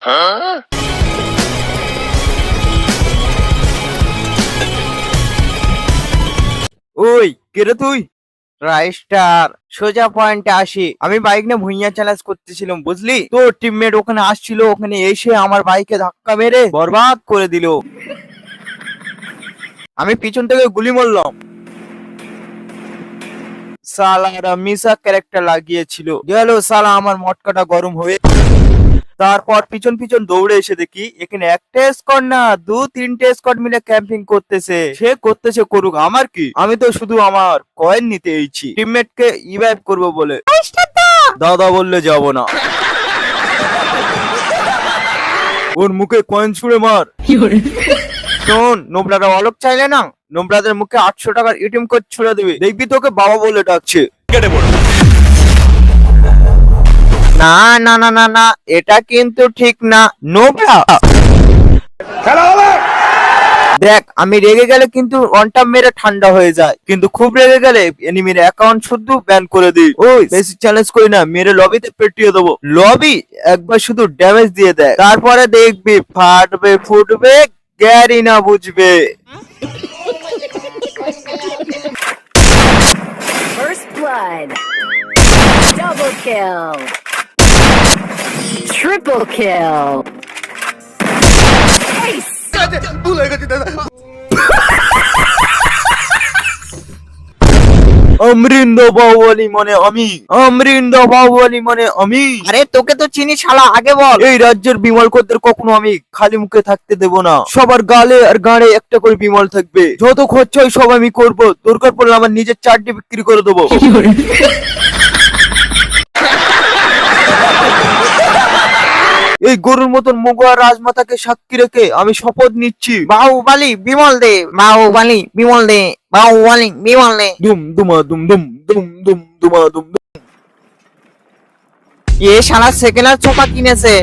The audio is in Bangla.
ওই কেরে তুই? রাইস্টার সোজা পয়েন্টে আসি। আমি বাইক নিয়ে ভুইয়া চ্যালেঞ্জ করতেছিলাম বুঝলি, তো টিমমেট ওখানে আসছিল, ওখানে এসে আমার বাইকে ধাক্কা মেরে বরবাদ করে দিল। আমি পিছন থেকে গুলি মারলাম। সালারা মিসা ক্যারেক্টার লাগিয়েছিল, গেল সালা আমার মটকাটা গরম হয়ে। তারপর পিছন পিছন দৌড়ে এসে দেখি এখানে একটা স্কোয়াড না 2-3টে স্কোয়াড মিলে ক্যাম্পিং করতেছে। সে করতেছে করুক, আমার কি, আমি তো শুধু আমার কয়েন নিতে এইছি টিমমেট কে ইভাইভ করবো বলে। দাদা বললে যাব না। ওর মুখে কয়েন ছুঁড়ে মার। শোন, নোবলারা অলক চাইলে না, নোবলাদের মুখে 800 টাকার এটিএম কোড ছুঁড়ে দেবে, দেখবি তোকে বাবা বলে ডাকছে। না না না না না, এটা কিন্তু ঠিক না নোবলা। দেখ, আমি রেগে গেলে কিন্তু ওয়ানটা মেরে ঠান্ডা হয়ে যায়, কিন্তু খুব রেগে গেলে এনিমির অ্যাকাউন্ট শুধু ব্যান করে দিই। ওই বেশি চ্যালেঞ্জ করি না, মেরে লবিতে পেটিয়ে দেবো। লবি একবার শুধু ড্যামেজ দিয়ে দেয়, তারপরে দেখবি ফাটবে ফুটবে, গ্যারি না বুঝবে। First blood. Double kill. Triple kill. Ace. অমরিন্দ Baahubali মানে আমি, অমরিন্দ বাহুবলী মানে আমি। আরে তোকে তো চিনি শালা, আগে বল। এই রাজ্যের বিমলকদের কখনো আমি খালি মুখে থাকতে দেব না, সবার গালে আর গাঁড়ে একটা করে বিমল থাকবে। যত খরচা হয় সব আমি করবো, দরকার পড়লে আমার নিজের চারটি বিক্রি করে দেবো। এই গরুর মতন মুগ আর রাজমাতাকে সাক্ষী রেখে আমি শপথ নিচ্ছি, বাহুবলী বিমল দে, বাহুবলী বিমল দে, বাহুবলী বিমল দে। দুম দুমা দুম দুম দুম দুম দুমা দুম দুম। এ শালা সেকেন্ড হ্যান্ড সোফা কিনেছে,